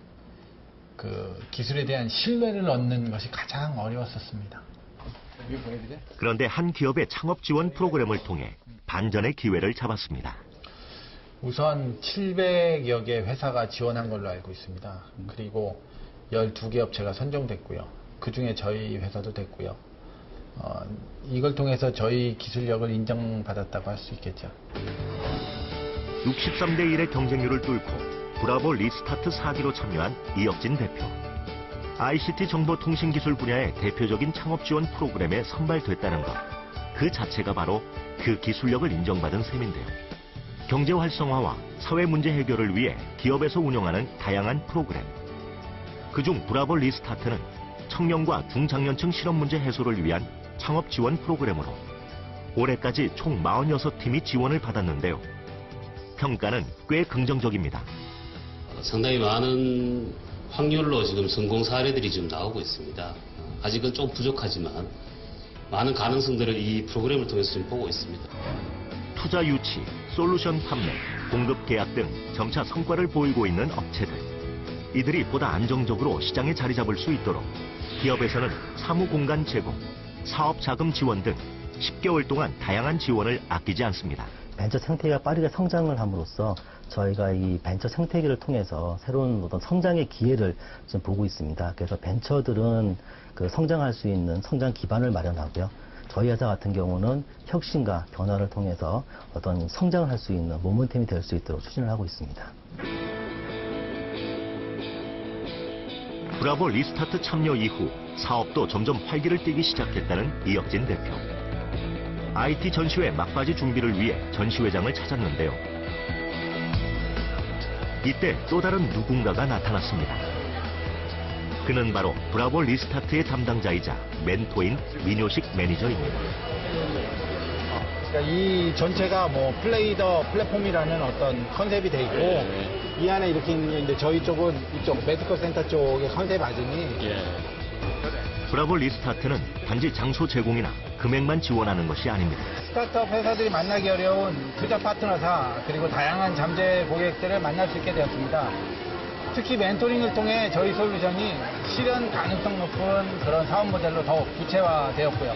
기술에 대한 신뢰를 얻는 것이 가장 어려웠었습니다. 그런데 한 기업의 창업 지원 프로그램을 통해 반전의 기회를 잡았습니다. 우선 700여 개 회사가 지원한 걸로 알고 있습니다. 그리고 12개 업체가 선정됐고요. 그 중에 저희 회사도 됐고요. 이걸 통해서 저희 기술력을 인정받았다고 할 수 있겠죠. 63대 1의 경쟁률을 뚫고 브라보 리스타트 4기로 참여한 이혁진 대표. ICT 정보통신기술 분야의 대표적인 창업 지원 프로그램에 선발됐다는 것. 그 자체가 바로 그 기술력을 인정받은 셈인데요. 경제 활성화와 사회 문제 해결을 위해 기업에서 운영하는 다양한 프로그램. 그중 브라보 리스타트는 청년과 중장년층 실업 문제 해소를 위한 창업 지원 프로그램으로 올해까지 총 46팀이 지원을 받았는데요. 평가는 꽤 긍정적입니다. 상당히 많은 확률로 지금 성공 사례들이 지금 나오고 있습니다. 아직은 좀 부족하지만 많은 가능성들을 이 프로그램을 통해서 지금 보고 있습니다. 투자 유치, 솔루션 판매, 공급 계약 등 점차 성과를 보이고 있는 업체들. 이들이 보다 안정적으로 시장에 자리 잡을 수 있도록 기업에서는 사무 공간 제공, 사업 자금 지원 등 10개월 동안 다양한 지원을 아끼지 않습니다. 벤처 생태계가 빠르게 성장을 함으로써 저희가 이 벤처 생태계를 통해서 새로운 어떤 성장의 기회를 지금 보고 있습니다. 그래서 벤처들은 그 성장할 수 있는 성장 기반을 마련하고요. 저희 회사 같은 경우는 혁신과 변화를 통해서 어떤 성장을 할 수 있는 모멘텀이 될 수 있도록 추진을 하고 있습니다. 브라보 리스타트 참여 이후 사업도 점점 활기를 띠기 시작했다는 이혁진 대표. IT 전시회 막바지 준비를 위해 전시회장을 찾았는데요. 이때 또 다른 누군가가 나타났습니다. 그는 바로 브라보 리스타트의 담당자이자 멘토인 민효식 매니저입니다. 그러니까 이 전체가 뭐 플레이 더 플랫폼이라는 어떤 컨셉이 돼 있고 이 안에 이렇게 있는 게 이제 저희 쪽은 이쪽 메디컬 센터 쪽의 컨셉 아진이 브라보 리스타트는 단지 장소 제공이나 금액만 지원하는 것이 아닙니다. 스타트업 회사들이 만나기 어려운 투자 파트너사 그리고 다양한 잠재 고객들을 만날 수 있게 되었습니다. 특히 멘토링을 통해 저희 솔루션이 실현 가능성 높은 그런 사업 모델로 더욱 구체화되었고요.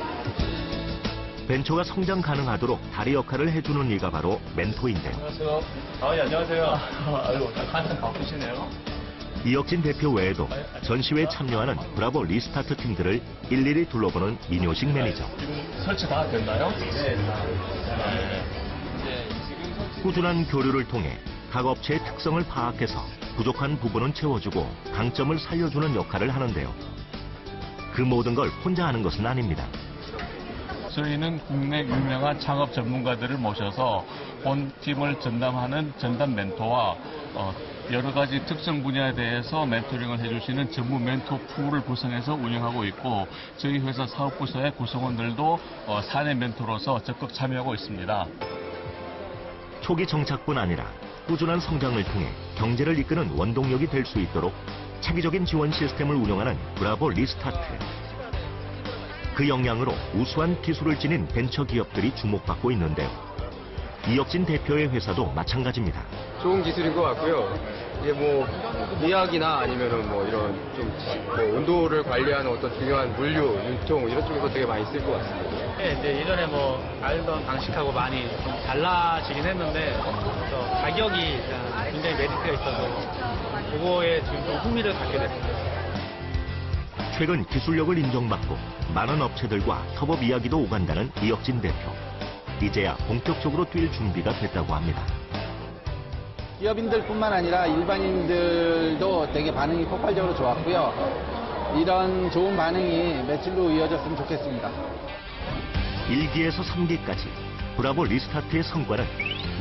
벤처가 성장 가능하도록 다리 역할을 해주는 이가 바로 멘토인데요. 안녕하세요. 예, 안녕하세요. 아이고, 한참 바쁘시네요. 이혁진 대표 외에도 전시회에 참여하는 브라보 리스타트 팀들을 일일이 둘러보는 민효식 매니저. 설치 다 됐나요? 네. 꾸준한 교류를 통해 각 업체의 특성을 파악해서 부족한 부분은 채워주고 강점을 살려주는 역할을 하는데요. 그 모든 걸 혼자 하는 것은 아닙니다. 저희는 국내 유명한 창업 전문가들을 모셔서 본 팀을 전담하는 전담 멘토와 여러 가지 특정 분야에 대해서 멘토링을 해주시는 전문 멘토 풀을 구성해서 운영하고 있고 저희 회사 사업부서의 구성원들도 사내 멘토로서 적극 참여하고 있습니다. 초기 정착뿐 아니라 꾸준한 성장을 통해 경제를 이끄는 원동력이 될 수 있도록 차기적인 지원 시스템을 운영하는 브라보 리스타트. 그 역량으로 우수한 기술을 지닌 벤처 기업들이 주목받고 있는데요. 이혁진 대표의 회사도 마찬가지입니다. 좋은 기술인 것 같고요. 이게 뭐 미학이나 아니면은 뭐 이런 좀 뭐 온도를 관리하는 어떤 중요한 물류, 유통 이런 쪽에서 되게 많이 쓸 것 같습니다. 네, 이제 예전에 뭐 알던 방식하고 많이 좀 달라지긴 했는데 가격이 굉장히 메리트가 있어서 그거에 지금 좀 흥미를 갖게 됐습니다. 최근 기술력을 인정받고 많은 업체들과 협업 이야기도 오간다는 이혁진 대표. 이제야 본격적으로 뛸 준비가 됐다고 합니다. 기업인들뿐만 아니라 일반인들도 되게 반응이 폭발적으로 좋았고요. 이런 좋은 반응이 매출로 이어졌으면 좋겠습니다. 1기에서 3기까지 브라보 리스타트의 성과는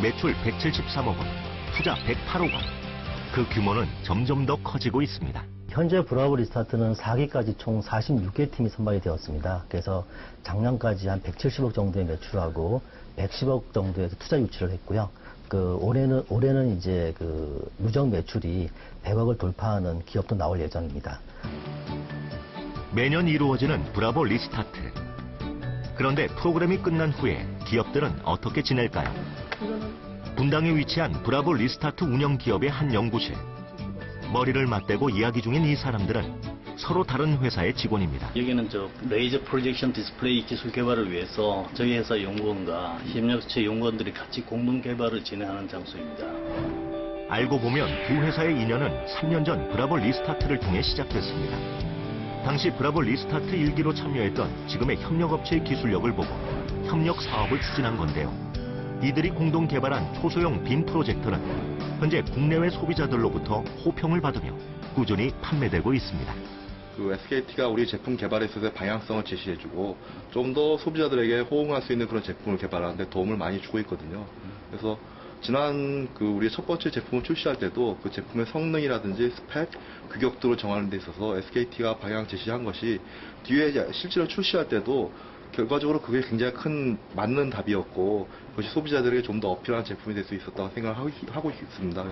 매출 173억 원, 투자 108억 원. 그 규모는 점점 더 커지고 있습니다. 현재 브라보 리스타트는 4기까지 총 46개 팀이 선발이 되었습니다. 그래서 작년까지 한 170억 정도의 매출하고 110억 정도의 투자 유치를 했고요. 올해는 이제 누적 매출이 100억을 돌파하는 기업도 나올 예정입니다. 매년 이루어지는 브라보 리스타트. 그런데 프로그램이 끝난 후에 기업들은 어떻게 지낼까요? 분당에 위치한 브라보 리스타트 운영 기업의 한 연구실. 머리를 맞대고 이야기 중인 이 사람들은 서로 다른 회사의 직원입니다. 여기는 레이저 프로젝션 디스플레이 기술 개발을 위해서 저희 회사 연구원과 협력체 연구원들이 같이 공동 개발을 진행하는 장소입니다. 알고 보면 두 회사의 인연은 3년 전 브라보 리스타트를 통해 시작됐습니다. 당시 브라보 리스타트 1기로 참여했던 지금의 협력업체의 기술력을 보고 협력 사업을 추진한 건데요. 이들이 공동 개발한 초소형 빔 프로젝터는 현재 국내외 소비자들로부터 호평을 받으며 꾸준히 판매되고 있습니다. SKT가 우리 제품 개발에 있어서 방향성을 제시해주고 좀 더 소비자들에게 호응할 수 있는 그런 제품을 개발하는 데 도움을 많이 주고 있거든요. 그래서 지난 우리 첫 번째 제품을 출시할 때도 그 제품의 성능이라든지 스펙, 규격도를 정하는 데 있어서 SKT가 방향 제시한 것이 뒤에 실제로 출시할 때도 결과적으로 그게 굉장히 큰 맞는 답이었고 그것이 소비자들에게 좀 더 어필하는 제품이 될 수 있었다고 생각하고 있습니다.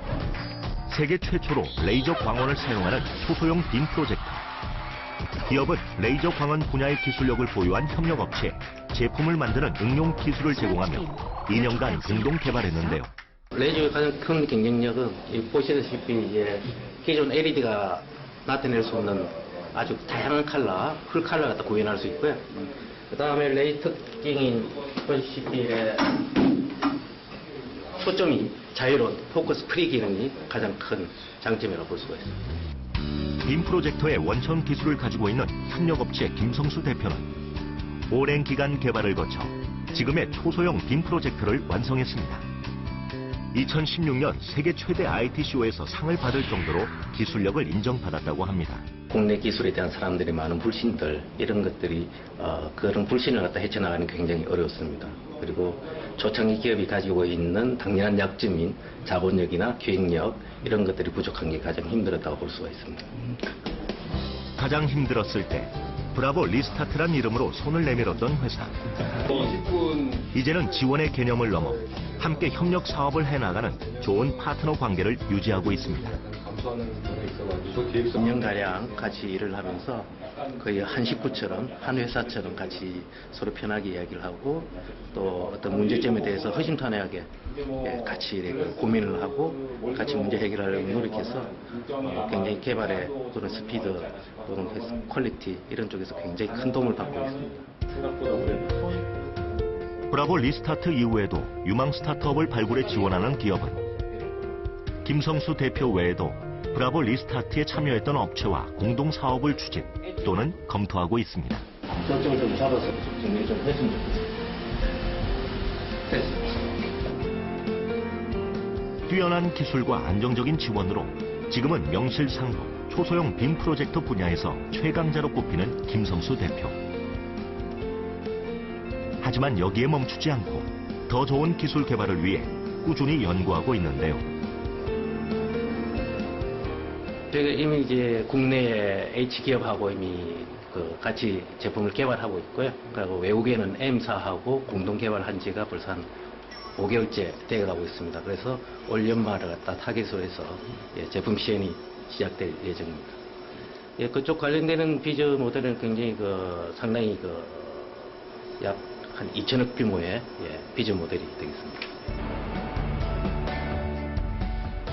세계 최초로 레이저 광원을 사용하는 초소형 빔 프로젝터. 기업은 레이저 광원 분야의 기술력을 보유한 협력업체에 제품을 만드는 응용 기술을 제공하며 2년간 공동 개발했는데요. 레이저의 가장 큰 경쟁력은 보시다시피 이제 기존 LED가 나타낼 수 없는 아주 다양한 컬러, 풀 컬러 갖다 구현할 수 있고요. 그 다음에 레이저 특징인 보시다시피 초점이 자유로운 포커스 프리 기능이 가장 큰 장점이라고 볼 수가 있습니다. 빔 프로젝터의 원천 기술을 가지고 있는 협력업체 김성수 대표는 오랜 기간 개발을 거쳐 지금의 초소형 빔 프로젝터를 완성했습니다. 2016년 세계 최대 IT쇼에서 상을 받을 정도로 기술력을 인정받았다고 합니다. 국내 기술에 대한 사람들의 많은 불신들 이런 것들이 그런 불신을 갖다 헤쳐나가는 게 굉장히 어렵습니다. 그리고 초창기 기업이 가지고 있는 당연한 약점인 자본력이나 기획력 이런 것들이 부족한 게 가장 힘들었다고 볼 수가 있습니다. 가장 힘들었을 때 브라보 리스타트란 이름으로 손을 내밀었던 회사. 이제는 지원의 개념을 넘어 함께 협력 사업을 해나가는 좋은 파트너 관계를 유지하고 있습니다. 2년가량 같이 일을 하면서 거의 한 식구처럼 한 회사처럼 같이 서로 편하게 이야기를 하고 또 어떤 문제점에 대해서 허심탄회하게 같이 고민을 하고 같이 문제 해결하려고 노력해서 굉장히 개발의 또는 스피드 또는 퀄리티 이런 쪽에서 굉장히 큰 도움을 받고 있습니다. 브라보 리스타트 이후에도 유망 스타트업을 발굴해 지원하는 기업은 김성수 대표 외에도 브라보 리스타트에 참여했던 업체와 공동 사업을 추진 또는 검토하고 있습니다. 결정을 좀 잡아서 정리 좀 했으면 좋겠습니다. 뛰어난 기술과 안정적인 지원으로 지금은 명실상부 초소형 빔 프로젝터 분야에서 최강자로 꼽히는 김성수 대표. 하지만 여기에 멈추지 않고 더 좋은 기술 개발을 위해 꾸준히 연구하고 있는데요. 저희가 이미 이제 국내 H기업하고 이미 같이 제품을 개발하고 있고요. 그리고 외국에는 M사하고 공동 개발한 지가 벌써 한 5개월째 되어가고 있습니다. 그래서 올 연말을 갖다 타겟으로 해서 제품 시연이 시작될 예정입니다. 그쪽 관련되는 비즈 모델은 굉장히 상당히 약 한 2천억 규모의 비즈 모델이 되겠습니다.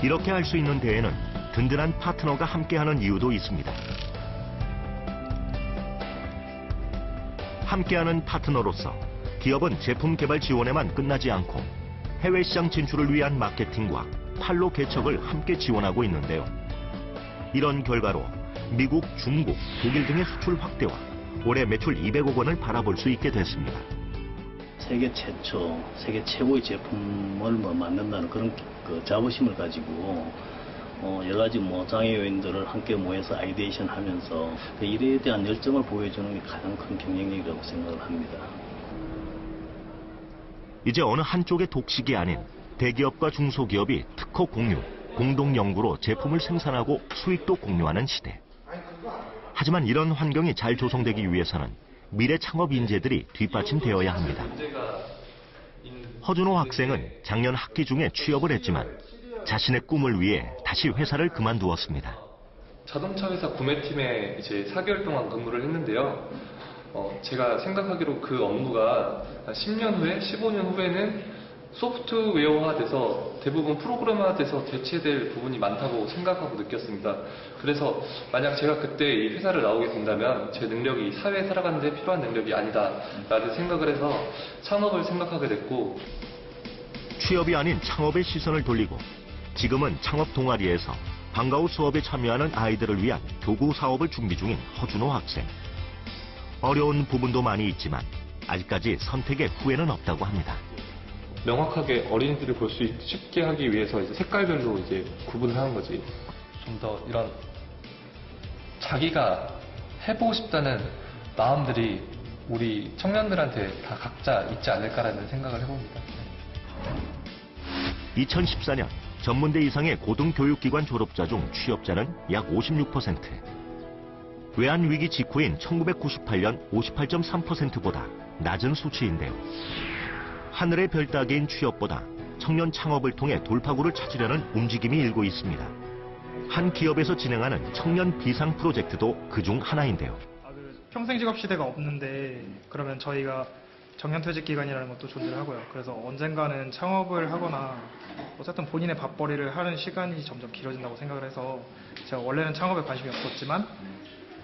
이렇게 할 수 있는 데에는 든든한 파트너가 함께하는 이유도 있습니다. 함께하는 파트너로서 기업은 제품 개발 지원에만 끝나지 않고 해외 시장 진출을 위한 마케팅과 판로 개척을 함께 지원하고 있는데요. 이런 결과로 미국, 중국, 독일 등의 수출 확대와 올해 매출 200억 원을 바라볼 수 있게 됐습니다. 세계 최초, 세계 최고의 제품을 만든다는 그런 자부심을 가지고 여러 가지 장애 요인들을 함께 모여서 아이디에이션 하면서 그 일에 대한 열정을 보여주는 게 가장 큰 경쟁력이라고 생각을 합니다. 이제 어느 한쪽의 독식이 아닌 대기업과 중소기업이 특허 공유, 공동 연구로 제품을 생산하고 수익도 공유하는 시대. 하지만 이런 환경이 잘 조성되기 위해서는 미래 창업 인재들이 뒷받침되어야 합니다. 허준호 학생은 작년 학기 중에 취업을 했지만 자신의 꿈을 위해 다시 회사를 그만두었습니다. 자동차 회사 구매팀에 이제 4개월 동안 근무를 했는데요. 제가 생각하기로 그 업무가 10년 후에, 15년 후에는 소프트웨어화돼서 대부분 프로그램화돼서 대체될 부분이 많다고 생각하고 느꼈습니다. 그래서 만약 제가 그때 이 회사를 나오게 된다면 제 능력이 사회에 살아가는 데 필요한 능력이 아니다라는 생각을 해서 창업을 생각하게 됐고, 취업이 아닌 창업의 시선을 돌리고 지금은 창업 동아리에서 방과후 수업에 참여하는 아이들을 위한 교구 사업을 준비 중인 허준호 학생. 어려운 부분도 많이 있지만 아직까지 선택의 후회는 없다고 합니다. 명확하게 어린이들을 볼 수 쉽게 하기 위해서 이제 색깔별로 이제 구분을 하는 거지. 좀 더 이런 자기가 해보고 싶다는 마음들이 우리 청년들한테 다 각자 있지 않을까라는 생각을 해봅니다. 2014년 전문대 이상의 고등교육기관 졸업자 중 취업자는 약 56%. 외환위기 직후인 1998년 58.3%보다 낮은 수치인데요. 하늘의 별 따기인 취업보다 청년 창업을 통해 돌파구를 찾으려는 움직임이 일고 있습니다. 한 기업에서 진행하는 청년 비상 프로젝트도 그중 하나인데요. 평생 직업 시대가 없는데 그러면 저희가 정년퇴직 기간이라는 것도 존재를 하고요. 그래서 언젠가는 창업을 하거나 어쨌든 본인의 밥벌이를 하는 시간이 점점 길어진다고 생각을 해서 제가 원래는 창업에 관심이 없었지만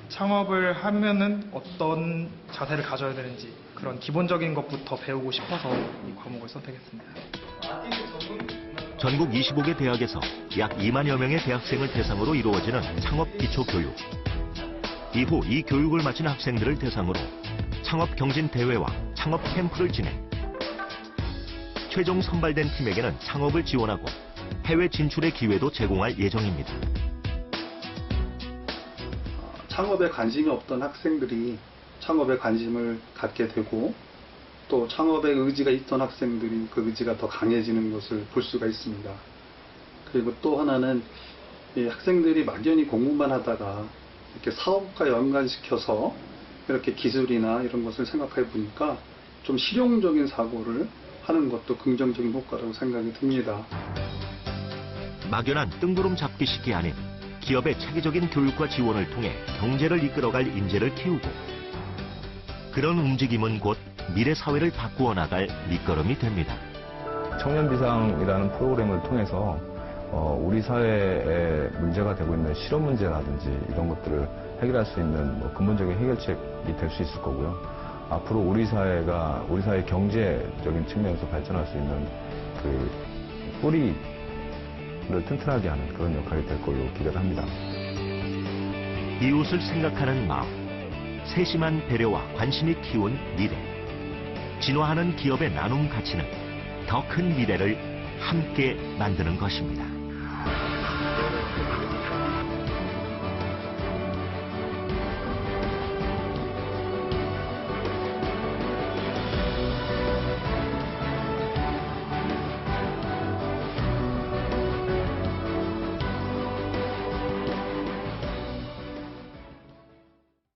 창업을 하면은 어떤 자세를 가져야 되는지 그런 기본적인 것부터 배우고 싶어서 이 과목을 선택했습니다. 전국 25개 대학에서 약 2만여 명의 대학생을 대상으로 이루어지는 창업 기초 교육. 이후 이 교육을 마친 학생들을 대상으로 창업 경진 대회와 창업 캠프를 진행. 최종 선발된 팀에게는 창업을 지원하고 해외 진출의 기회도 제공할 예정입니다. 창업에 관심이 없던 학생들이 창업에 관심을 갖게 되고 또 창업에 의지가 있던 학생들이 그 의지가 더 강해지는 것을 볼 수가 있습니다. 그리고 또 하나는 이 학생들이 막연히 공부만 하다가 이렇게 사업과 연관시켜서 이렇게 기술이나 이런 것을 생각해 보니까 좀 실용적인 사고를 하는 것도 긍정적인 효과라고 생각이 듭니다. 막연한 뜬구름 잡기식이 아닌 기업의 체계적인 교육과 지원을 통해 경제를 이끌어갈 인재를 키우고 그런 움직임은 곧 미래 사회를 바꾸어 나갈 밑거름이 됩니다. 청년비상이라는 프로그램을 통해서 우리 사회에 문제가 되고 있는 실업 문제라든지 이런 것들을 해결할 수 있는 근본적인 해결책이 될 수 있을 거고요. 앞으로 우리 사회 경제적인 측면에서 발전할 수 있는 그 뿌리를 튼튼하게 하는 그런 역할이 될 걸로 기대를 합니다. 이웃을 생각하는 마음, 세심한 배려와 관심이 키운 미래. 진화하는 기업의 나눔 가치는 더 큰 미래를 함께 만드는 것입니다.